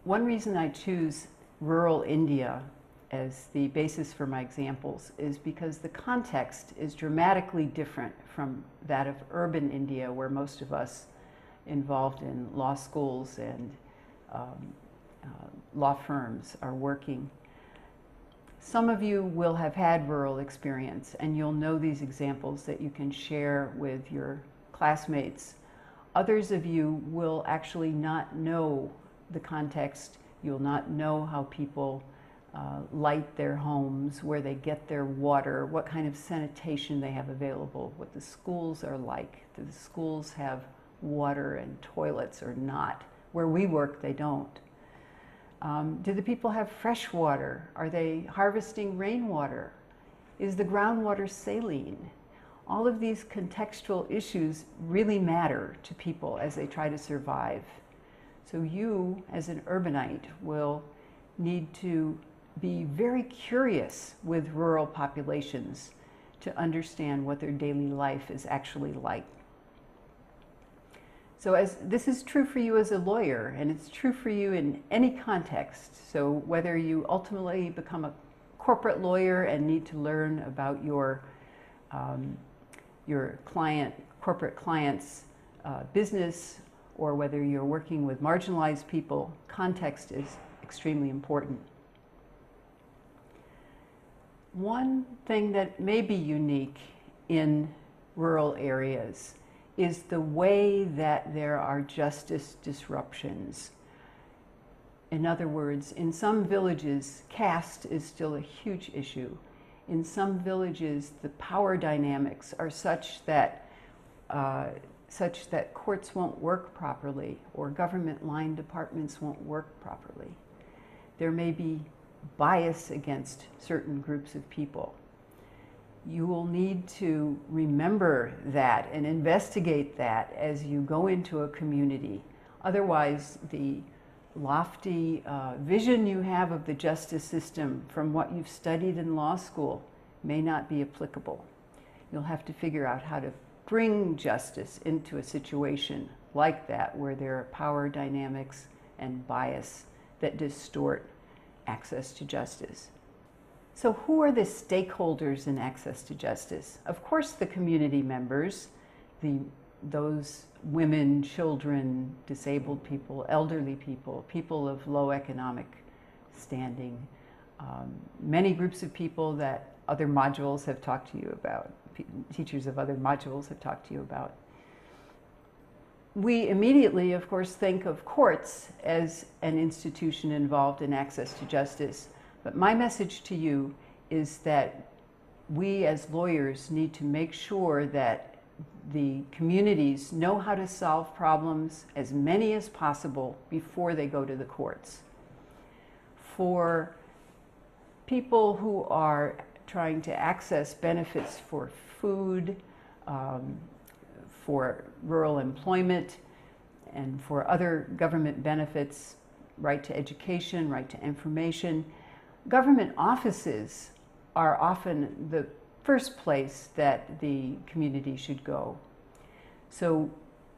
One reason I choose rural India as the basis for my examples is because the context is dramatically different from that of urban India, where most of us involved in law schools and law firms are working. Some of you will have had rural experience, and you'll know these examples that you can share with your classmates. Others of you will actually not know the context. You'll not know how people light their homes, where they get their water, what kind of sanitation they have available, what the schools are like. Do the schools have water and toilets or not? Where we work, they don't. Do the people have fresh water? Are they harvesting rainwater? Is the groundwater saline? All of these contextual issues really matter to people as they try to survive. So you, as an urbanite, will need to be very curious with rural populations to understand what their daily life is actually like. So as this is true for you as a lawyer, and it's true for you in any context. So whether you ultimately become a corporate lawyer and need to learn about your corporate client's business, or whether you're working with marginalized people, context is extremely important. One thing that may be unique in rural areas is the way that there are justice disruptions. In other words, in some villages, caste is still a huge issue. In some villages, the power dynamics are such that courts won't work properly, or government line departments won't work properly. There may be bias against certain groups of people. You will need to remember that and investigate that as you go into a community. Otherwise, the lofty vision you have of the justice system from what you've studied in law school may not be applicable. You'll have to figure out how to bring justice into a situation like that, where there are power dynamics and bias that distort access to justice. So who are the stakeholders in access to justice? Of course, the community members, those women, children, disabled people, elderly people, people of low economic standing, many groups of people that other modules have talked to you about, teachers of other modules have talked to you about. We immediately, of course, think of courts as an institution involved in access to justice. But my message to you is that we as lawyers need to make sure that the communities know how to solve problems, as many as possible, before they go to the courts. For people who are trying to access benefits for food, for rural employment, and for other government benefits, right to education, right to information, government offices are often the first place that the community should go. So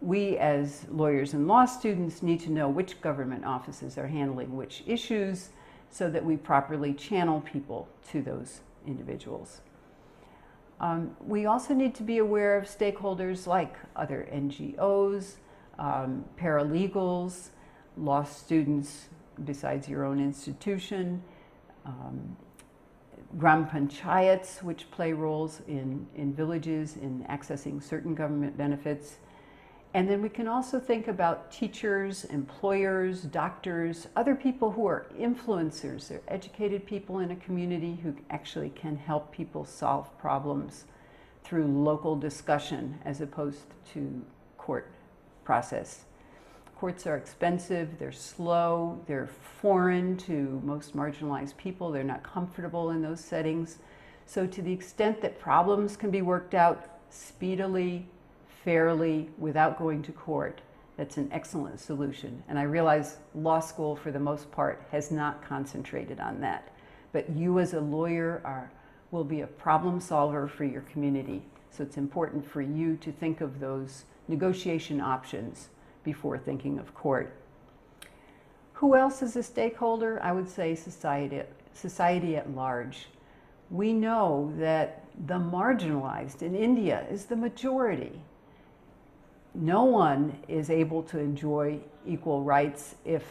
we as lawyers and law students need to know which government offices are handling which issues, so that we properly channel people to those individuals. We also need to be aware of stakeholders like other NGOs, paralegals, law students besides your own institution, gram panchayats, which play roles in villages in accessing certain government benefits. And then we can also think about teachers, employers, doctors, other people who are influencers. They're educated people in a community who actually can help people solve problems through local discussion as opposed to court process. Courts are expensive, they're slow, they're foreign to most marginalized people, they're not comfortable in those settings. So to the extent that problems can be worked out speedily, fairly, without going to court, that's an excellent solution. And I realize law school, for the most part, has not concentrated on that. But you as a lawyer will be a problem solver for your community. So it's important for you to think of those negotiation options before thinking of court. Who else is a stakeholder? I would say society at large. We know that the marginalized in India is the majority. No one is able to enjoy equal rights if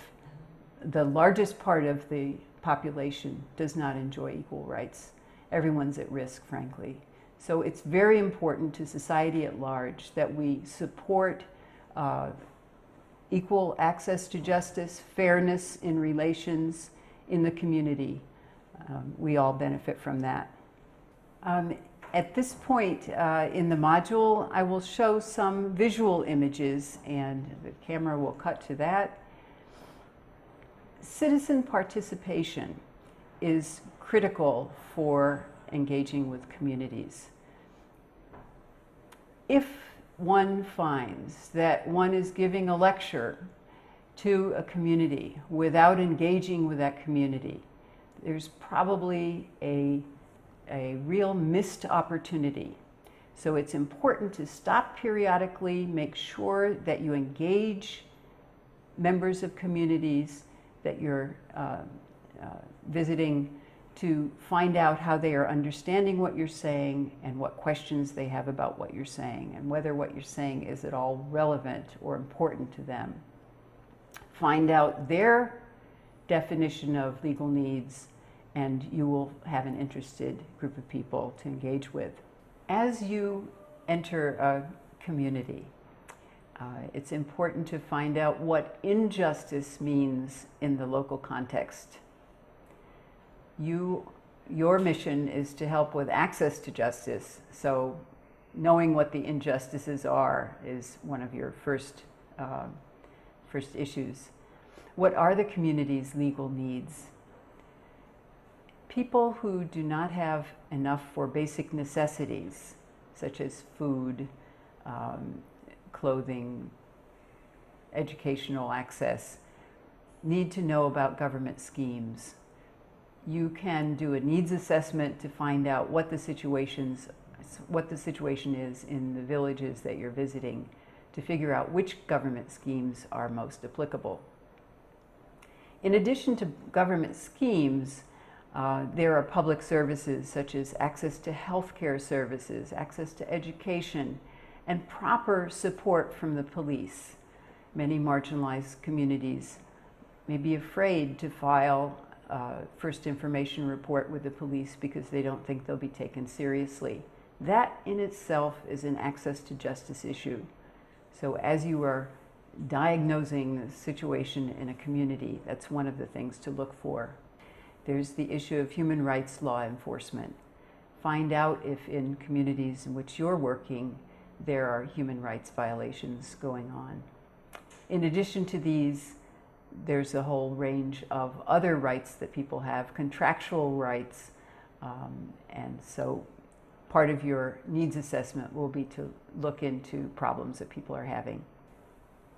the largest part of the population does not enjoy equal rights. Everyone's at risk, frankly. So it's very important to society at large that we support equal access to justice, fairness in relations in the community. We all benefit from that. At this point in the module, I will show some visual images, and the camera will cut to that. Citizen participation is critical for engaging with communities. If one finds that one is giving a lecture to a community without engaging with that community, there's probably a real missed opportunity. So it's important to stop periodically, make sure that you engage members of communities that you're visiting, to find out how they are understanding what you're saying and what questions they have about what you're saying, and whether what you're saying is at all relevant or important to them. Find out their definition of legal needs, and you will have an interested group of people to engage with. As you enter a community, it's important to find out what injustice means in the local context. Your mission is to help with access to justice, so knowing what the injustices are is one of your first issues. What are the community's legal needs? People who do not have enough for basic necessities, such as food, clothing, educational access, need to know about government schemes. You can do a needs assessment to find out what the situation is in the villages that you're visiting, to figure out which government schemes are most applicable. In addition to government schemes, there are public services such as access to healthcare services, access to education, and proper support from the police. Many marginalized communities may be afraid to file a first information report with the police because they don't think they'll be taken seriously. That in itself is an access to justice issue. So as you are diagnosing the situation in a community, that's one of the things to look for. There's the issue of human rights law enforcement. Find out if in communities in which you're working, there are human rights violations going on. In addition to these, there's a whole range of other rights that people have, contractual rights, and so part of your needs assessment will be to look into problems that people are having.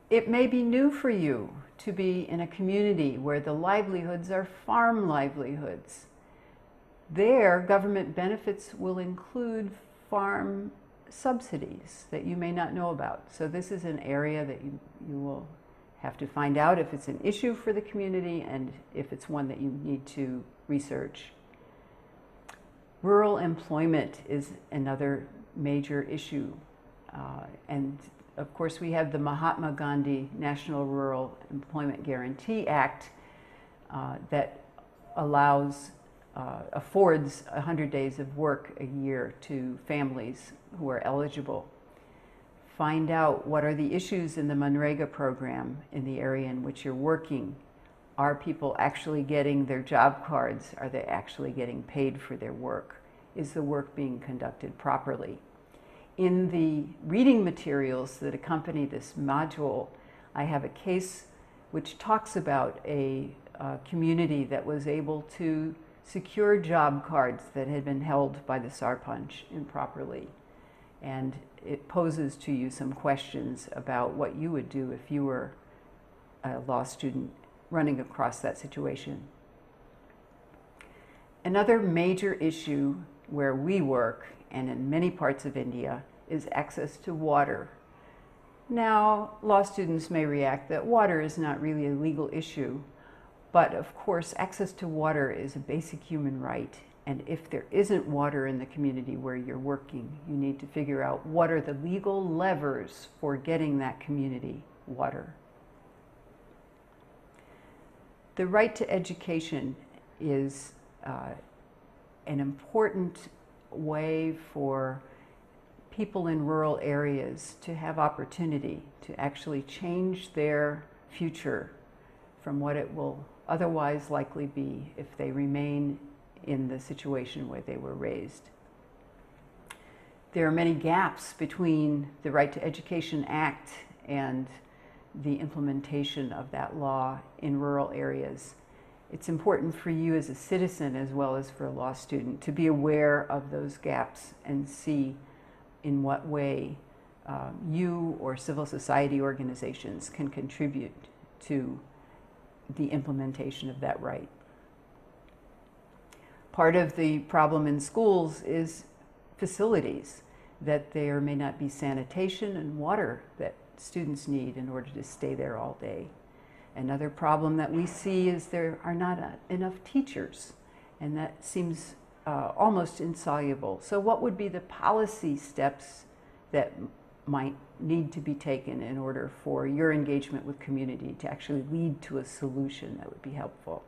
It may be new for you to be in a community where the livelihoods are farm livelihoods. There, government benefits will include farm subsidies that you may not know about. So this is an area that you will have to find out if it's an issue for the community and if it's one that you need to research. Rural employment is another major issue. And of course, we have the Mahatma Gandhi National Rural Employment Guarantee Act that affords 100 days of work a year to families who are eligible. Find out what are the issues in the Manrega program in the area in which you're working. Are people actually getting their job cards? Are they actually getting paid for their work? Is the work being conducted properly? In the reading materials that accompany this module, I have a case which talks about a community that was able to secure job cards that had been held by the Sarpanch improperly. And it poses to you some questions about what you would do if you were a law student running across that situation. Another major issue where we work, and in many parts of India, is access to water. Now, law students may react that water is not really a legal issue, But of course, access to water is a basic human right. And if there isn't water in the community where you're working, you need to figure out what are the legal levers for getting that community water. The right to education is an important way for people in rural areas to have opportunity to actually change their future from what it will otherwise likely be if they remain in the situation where they were raised. There are many gaps between the Right to Education Act and the implementation of that law in rural areas. It's important for you as a citizen as well as for a law student to be aware of those gaps and see in what way you or civil society organizations can contribute to the implementation of that right. Part of the problem in schools is facilities, that there may not be sanitation and water that students need in order to stay there all day. Another problem that we see is there are not enough teachers, and that seems almost insoluble. So what would be the policy steps that might need to be taken in order for your engagement with community to actually lead to a solution that would be helpful?